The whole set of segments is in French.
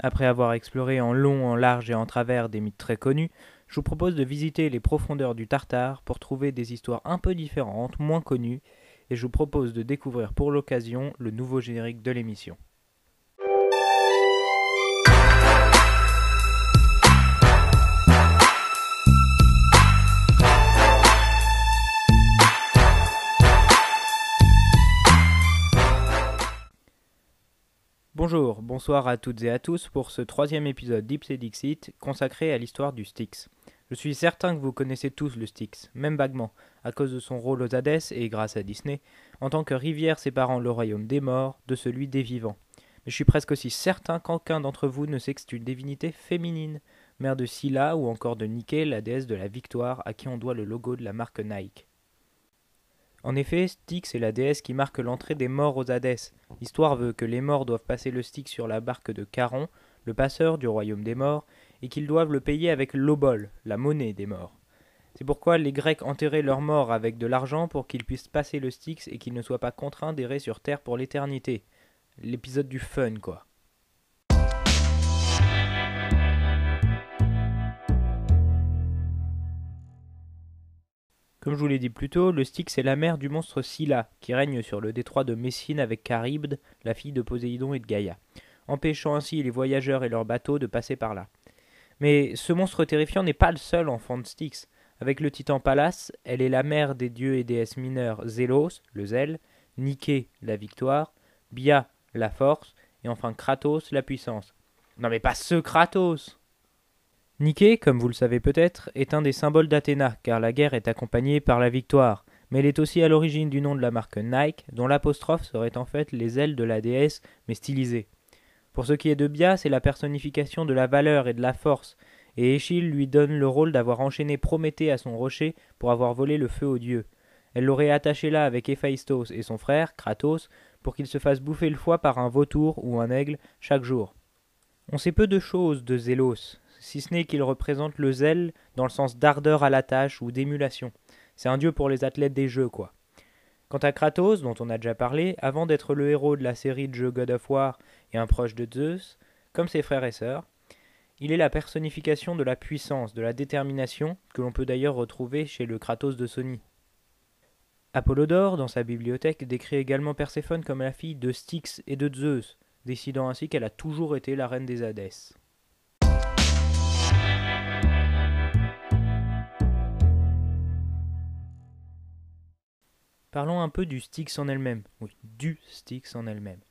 Après avoir exploré en long, en large et en travers des mythes très connus, je vous propose de visiter les profondeurs du Tartare pour trouver des histoires un peu différentes, moins connues, et je vous propose de découvrir pour l'occasion le nouveau générique de l'émission. Bonjour, bonsoir à toutes et à tous pour ce troisième épisode d'Ips et Dixit consacré à l'histoire du Styx. Je suis certain que vous connaissez tous le Styx, même vaguement, à cause de son rôle aux Hadès et grâce à Disney, en tant que rivière séparant le royaume des morts de celui des vivants. Mais je suis presque aussi certain qu'aucun d'entre vous ne sait que c'est une divinité féminine, mère de Scylla ou encore de Nike, la déesse de la victoire à qui on doit le logo de la marque Nike. En effet, Styx est la déesse qui marque l'entrée des morts aux Hadès. L'histoire veut que les morts doivent passer le Styx sur la barque de Charon, le passeur du royaume des morts, et qu'ils doivent le payer avec l'obol, la monnaie des morts. C'est pourquoi les Grecs enterraient leurs morts avec de l'argent pour qu'ils puissent passer le Styx et qu'ils ne soient pas contraints d'errer sur Terre pour l'éternité. L'épisode du fun, quoi. Comme je vous l'ai dit plus tôt, le Styx est la mère du monstre Scylla, qui règne sur le détroit de Messine avec Charybde, la fille de Poséidon et de Gaïa, empêchant ainsi les voyageurs et leurs bateaux de passer par là. Mais ce monstre terrifiant n'est pas le seul enfant de Styx. Avec le titan Pallas, elle est la mère des dieux et déesses mineurs Zélos, le zèle, Nike, la victoire, Bia, la force, et enfin Kratos, la puissance. Non mais pas ce Kratos! Nike, comme vous le savez peut-être, est un des symboles d'Athéna, car la guerre est accompagnée par la victoire, mais elle est aussi à l'origine du nom de la marque Nike, dont l'apostrophe serait en fait les ailes de la déesse, mais stylisées. Pour ce qui est de Bia, c'est la personnification de la valeur et de la force, et Échille lui donne le rôle d'avoir enchaîné Prométhée à son rocher pour avoir volé le feu aux dieux. Elle l'aurait attaché là avec Héphaïstos et son frère, Kratos, pour qu'ils se fassent bouffer le foie par un vautour ou un aigle chaque jour. On sait peu de choses de Zélos, si ce n'est qu'il représente le zèle dans le sens d'ardeur à la tâche ou d'émulation. C'est un dieu pour les athlètes des jeux, quoi. Quant à Kratos, dont on a déjà parlé, avant d'être le héros de la série de jeux God of War et un proche de Zeus, comme ses frères et sœurs, il est la personnification de la puissance, de la détermination, que l'on peut d'ailleurs retrouver chez le Kratos de Sony. Apollodore, dans sa bibliothèque, décrit également Perséphone comme la fille de Styx et de Zeus, décidant ainsi qu'elle a toujours été la reine des Hadès. Parlons un peu du Styx en elle-même. Oui, du Styx en elle-même.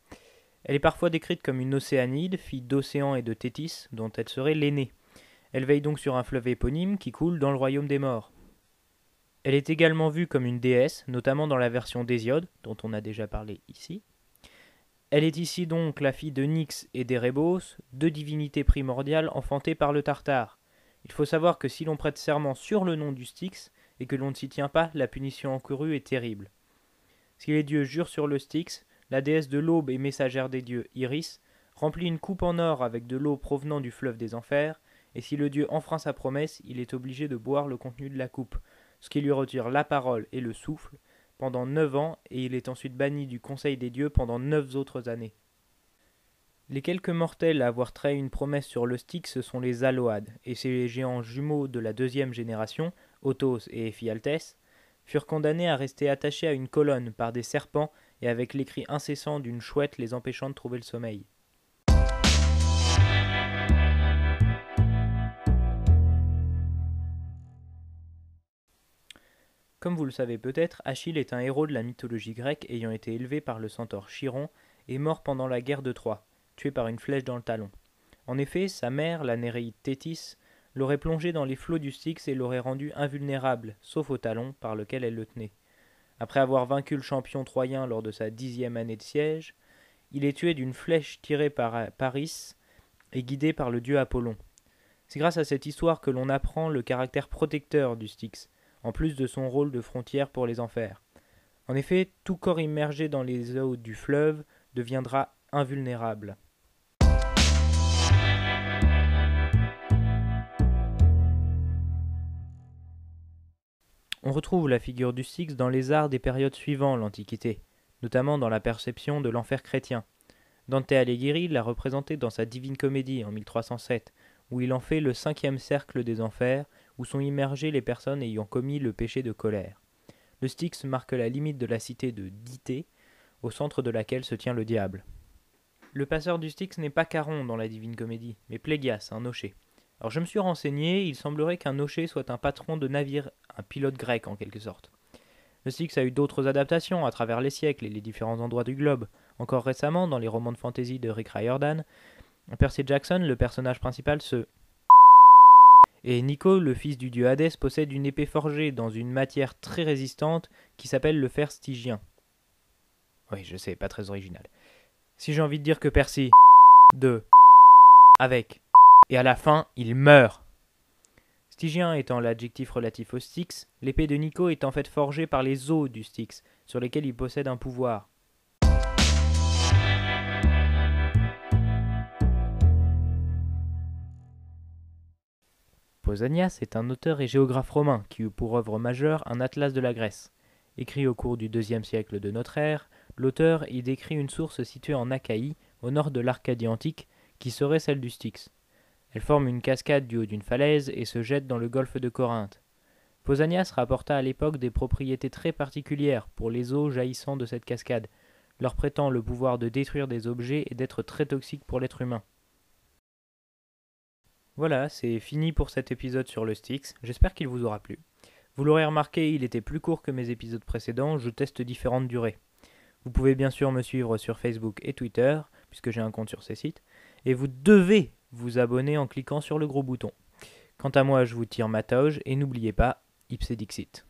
Elle est parfois décrite comme une océanide, fille d'Océan et de Thétis, dont elle serait l'aînée. Elle veille donc sur un fleuve éponyme qui coule dans le royaume des morts. Elle est également vue comme une déesse, notamment dans la version d'Hésiode, dont on a déjà parlé ici. Elle est ici donc la fille de Nyx et d'Érébos, deux divinités primordiales enfantées par le Tartare. Il faut savoir que si l'on prête serment sur le nom du Styx, et que l'on ne s'y tient pas, la punition encourue est terrible. Si les dieux jurent sur le Styx, la déesse de l'aube et messagère des dieux, Iris, remplit une coupe en or avec de l'eau provenant du fleuve des enfers, et si le dieu enfreint sa promesse, il est obligé de boire le contenu de la coupe, ce qui lui retire la parole et le souffle, pendant 9 ans, et il est ensuite banni du conseil des dieux pendant 9 autres années. Les quelques mortels à avoir trahi une promesse sur le Styx sont les Alloades, et ces géants jumeaux de la deuxième génération, Othos et Éphialtès, furent condamnés à rester attachés à une colonne par des serpents et avec les cris incessants d'une chouette les empêchant de trouver le sommeil. Comme vous le savez peut-être, Achille est un héros de la mythologie grecque ayant été élevé par le centaure Chiron et mort pendant la guerre de Troie, tué par une flèche dans le talon. En effet, sa mère, la Néréide Thétis, l'aurait plongé dans les flots du Styx et l'aurait rendu invulnérable, sauf au talon par lequel elle le tenait. Après avoir vaincu le champion troyen lors de sa 10e année de siège, il est tué d'une flèche tirée par Paris et guidé par le dieu Apollon. C'est grâce à cette histoire que l'on apprend le caractère protecteur du Styx, en plus de son rôle de frontière pour les enfers. En effet, tout corps immergé dans les eaux du fleuve deviendra invulnérable. On retrouve la figure du Styx dans les arts des périodes suivant l'Antiquité, notamment dans la perception de l'enfer chrétien. Dante Alighieri l'a représenté dans sa Divine Comédie en 1307, où il en fait le 5e cercle des enfers, où sont immergées les personnes ayant commis le péché de colère. Le Styx marque la limite de la cité de Dité, au centre de laquelle se tient le diable. Le passeur du Styx n'est pas Charon dans la Divine Comédie, mais Plégias, un nocher. Alors je me suis renseigné, il semblerait qu'un nocher soit un patron de navire, un pilote grec en quelque sorte. Le Styx a eu d'autres adaptations à travers les siècles et les différents endroits du globe. Encore récemment, dans les romans de fantasy de Rick Riordan, Percy Jackson, le personnage principal, et Nico, le fils du dieu Hadès, possède une épée forgée dans une matière très résistante qui s'appelle le fer stygien. Oui, je sais, pas très original. Si j'ai envie de dire que Percy, avec, et à la fin, il meurt. Stygien étant l'adjectif relatif au Styx, l'épée de Nico est en fait forgée par les os du Styx, sur lesquels il possède un pouvoir. Pausanias est un auteur et géographe romain qui eut pour œuvre majeure un atlas de la Grèce. Écrit au cours du IIe siècle de notre ère, l'auteur y décrit une source située en Achaïe, au nord de l'Arcadie antique, qui serait celle du Styx. Elle forme une cascade du haut d'une falaise et se jette dans le golfe de Corinthe. Pausanias rapporta à l'époque des propriétés très particulières pour les eaux jaillissant de cette cascade, leur prêtant le pouvoir de détruire des objets et d'être très toxiques pour l'être humain. Voilà, c'est fini pour cet épisode sur le Styx, j'espère qu'il vous aura plu. Vous l'aurez remarqué, il était plus court que mes épisodes précédents, je teste différentes durées. Vous pouvez bien sûr me suivre sur Facebook et Twitter, puisque j'ai un compte sur ces sites, et vous devez vous abonner en cliquant sur le gros bouton. Quant à moi, je vous tire ma toge, et n'oubliez pas, ipse dixit.